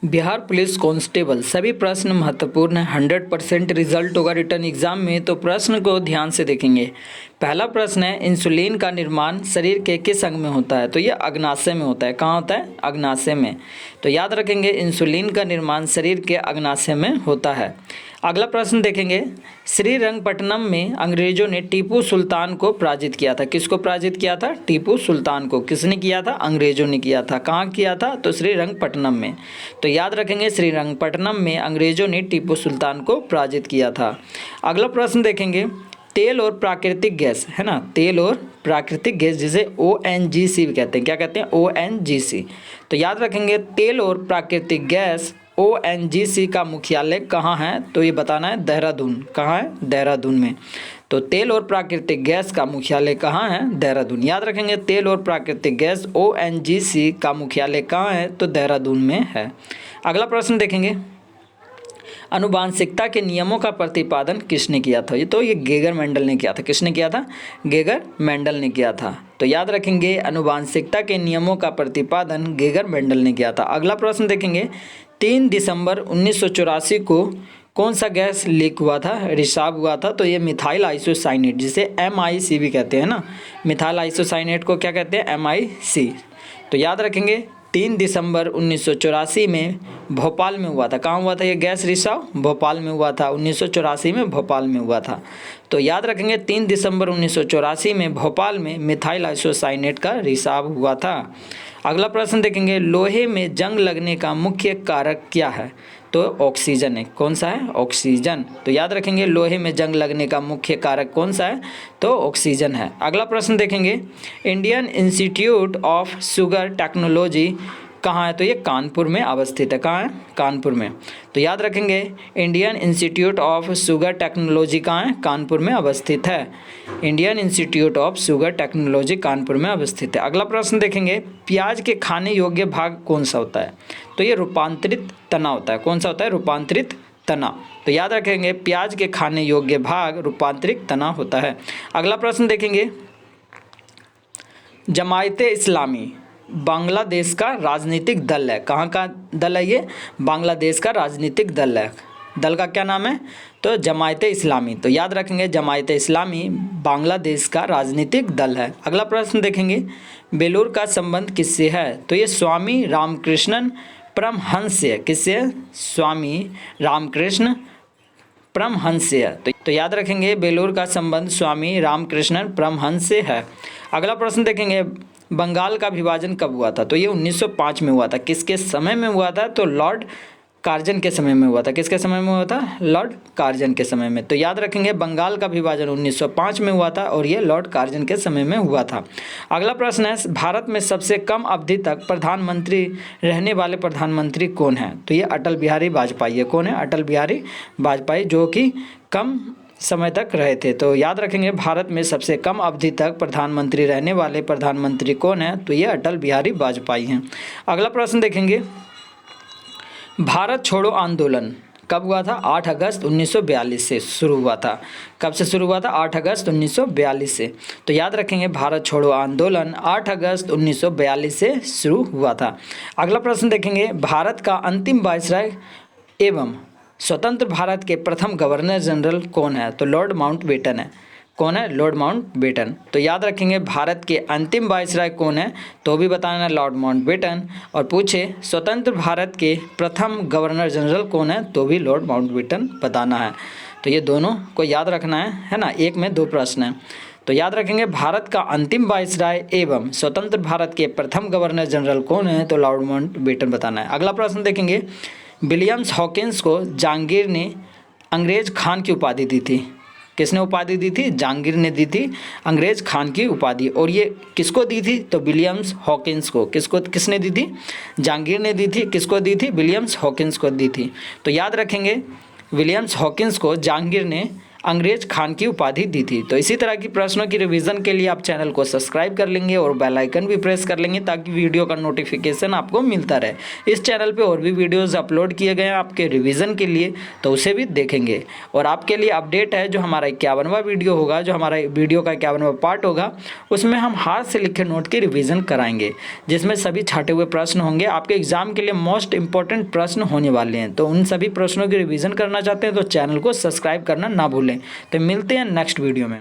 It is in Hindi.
बिहार पुलिस कांस्टेबल सभी प्रश्न महत्वपूर्ण है। 100% रिजल्ट होगा रिटर्न एग्जाम में, तो प्रश्न को ध्यान से देखेंगे। पहला प्रश्न है, इंसुलिन का निर्माण शरीर के किस अंग में होता है? तो ये अग्नाशय में होता है। कहाँ होता है? अग्नाशय में। तो याद रखेंगे, इंसुलिन का निर्माण शरीर के अग्नाशय में होता है। अगला प्रश्न देखेंगे, श्रीरंगपट्टनम में अंग्रेजों ने टीपू सुल्तान को पराजित किया था। किसको पराजित किया था? टीपू सुल्तान को। किसने किया था? अंग्रेजों ने किया था। कहाँ किया था? तो श्रीरंगपट्टनम में। तो याद रखेंगे, श्रीरंगपट्टनम में अंग्रेजों ने टीपू सुल्तान को पराजित किया था। अगला प्रश्न देखेंगे, तेल और प्राकृतिक गैस, है ना, तेल और प्राकृतिक गैस जिसे ONGC भी कहते हैं। क्या कहते हैं? ONGC। तो याद रखेंगे, तेल और प्राकृतिक गैस ONGC का मुख्यालय कहाँ है? तो ये बताना है, देहरादून। कहाँ है? देहरादून में। तो तेल और प्राकृतिक गैस का मुख्यालय कहाँ है? देहरादून। याद रखेंगे, तेल और प्राकृतिक गैस ONGC का मुख्यालय कहाँ है? तो देहरादून में है। अगला प्रश्न देखेंगे, आनुवांशिकता के नियमों का प्रतिपादन किसने किया था? ये गेगर मेंडल ने किया था। किसने किया था? गेगर मेंडल ने किया था। तो याद रखेंगे, आनुवांशिकता के नियमों का प्रतिपादन गेगर मेंडल ने किया था। अगला प्रश्न देखेंगे, 3 दिसंबर 1984 को कौन सा गैस लीक हुआ था, रिसाव हुआ था? तो ये मिथाइल आइसोसाइनेट, जिसे MIC भी कहते हैं ना। मिथाइल आइसोसाइनेट को क्या कहते हैं? MIC। तो याद रखेंगे, 3 दिसंबर 1984 में भोपाल में हुआ था। कहाँ हुआ था ये गैस रिसाव? भोपाल में हुआ था। 1984 में भोपाल में हुआ था। तो याद रखेंगे, 3 दिसंबर 1984 में भोपाल में मिथाइल आइसोसाइनेट का रिसाव हुआ था। अगला प्रश्न देखेंगे, लोहे में जंग लगने का मुख्य कारक क्या है? तो ऑक्सीजन है। कौन सा है? ऑक्सीजन। तो याद रखेंगे, लोहे में जंग लगने का मुख्य कारक कौन सा है? तो ऑक्सीजन है। अगला प्रश्न देखेंगे, Indian institute of sugar technology कहाँ है? तो ये कानपुर में अवस्थित है। कहाँ है? कानपुर में। तो याद रखेंगे, Indian institute of sugar technology कहाँ है? कानपुर में अवस्थित है। Indian institute of sugar technology Kanpur में अवस्थित है। अगला प्रश्न देखेंगे, प्याज के खाने योग्य भाग कौन सा होता है? तो ये रूपांतरित तना होता है। कौन सा होता है? रूपांतरित तना। तो याद रखेंगे, प्याज के खाने योग्य भाग रूपांतरित तना होता है। अगला प्रश्न देखेंगे, जमायते इस्लामी बांग्लादेश का राजनीतिक दल है। कहाँ का दल है ये? बांग्लादेश का राजनीतिक दल है। दल का क्या नाम है? तो जमायते इस्लामी। तो याद रखेंगे, जमायते इस्लामी बांग्लादेश का राजनीतिक दल है। अगला प्रश्न देखेंगे, बेलूर का संबंध किससे है? तो ये स्वामी रामकृष्णन परमहंस से है। किससे? स्वामी रामकृष्ण परमहंस से है। तो याद रखेंगे, बेलूर का संबंध स्वामी रामकृष्णन परमहंस से है। अगला प्रश्न देखेंगे, बंगाल का विभाजन कब हुआ था? तो ये 1905 में हुआ था। किसके समय में हुआ था? तो लॉर्ड कार्जन के समय में हुआ था। किसके समय में हुआ था? लॉर्ड कार्जन के समय में। तो याद रखेंगे, बंगाल का विभाजन 1905 में हुआ था और ये लॉर्ड कार्जन के समय में हुआ था। अगला प्रश्न है, भारत में सबसे कम अवधि तक प्रधानमंत्री रहने वाले प्रधानमंत्री कौन है? तो ये अटल बिहारी वाजपेयी है। कौन है? अटल बिहारी वाजपेयी, जो कि कम समय तक रहे थे। तो याद रखेंगे, भारत में सबसे कम अवधि तक प्रधानमंत्री रहने वाले प्रधानमंत्री कौन है? तो ये अटल बिहारी वाजपेयी हैं। अगला प्रश्न देखेंगे, भारत छोड़ो आंदोलन कब हुआ था? 8 अगस्त 1942 से शुरू हुआ था। कब से शुरू हुआ था? 8 अगस्त 1942 से। तो याद रखेंगे, भारत छोड़ो आंदोलन 8 अगस्त 1942 से शुरू हुआ था। अगला प्रश्न देखेंगे, भारत का अंतिम वायसराय एवं स्वतंत्र भारत के प्रथम गवर्नर जनरल कौन है? तो लॉर्ड माउंटबेटन है। कौन है? Lord Mountbatten. तो याद रखेंगे, भारत के अंतिम वायसराय कौन है? तो भी बताना है, लॉर्ड माउंटबेटन। और पूछे स्वतंत्र भारत के प्रथम गवर्नर जनरल कौन है? तो भी लॉर्ड माउंटबेटन बताना है। तो ये दोनों को याद रखना है ना। एक में 2 प्रश्न हैं। तो याद रखेंगे, भारत का अंतिम वायसराय एवं स्वतंत्र भारत के प्रथम गवर्नर जनरल कौन है? तो लॉर्ड माउंटबेटन बताना है। अगला प्रश्न देखेंगे, विलियम्स हॉकिंस को जहांगीर ने अंग्रेज खान की उपाधि दी थी। किसने उपाधि दी थी? जहांगीर ने दी थी अंग्रेज खान की उपाधि। और ये किसको दी थी? तो विलियम्स हॉकिंस को। किसने दी थी? जहांगीर ने दी थी। किसको दी थी? विलियम्स हॉकिंस को दी थी। तो याद रखेंगे, विलियम्स हॉकिंस को जहांगीर ने अंग्रेज खान की उपाधि दी थी। तो इसी तरह की प्रश्नों की रिवीजन के लिए आप चैनल को सब्सक्राइब कर लेंगे और बेल आइकन भी प्रेस कर लेंगे ताकि वीडियो का नोटिफिकेशन आपको मिलता रहे। इस चैनल पे और भी वीडियोस अपलोड किए गए हैं आपके रिवीजन के लिए, तो उसे भी देखेंगे। और आपके लिए अपडेट है, जो हमारा 51वां वीडियो होगा, जो हमारा वीडियो का 51वां पार्ट होगा, उसमें हम हाथ से लिखे नोट की रिवीजन कराएंगे, जिसमें सभी छाटे हुए प्रश्न होंगे। आपके एग्जाम के लिए मोस्ट इंपॉर्टेंट प्रश्न होने वाले हैं। तो उन सभी प्रश्नों की रिवीजन करना चाहते हैं तो चैनल को सब्सक्राइब करना ना भूलें। तो मिलते हैं नेक्स्ट वीडियो में।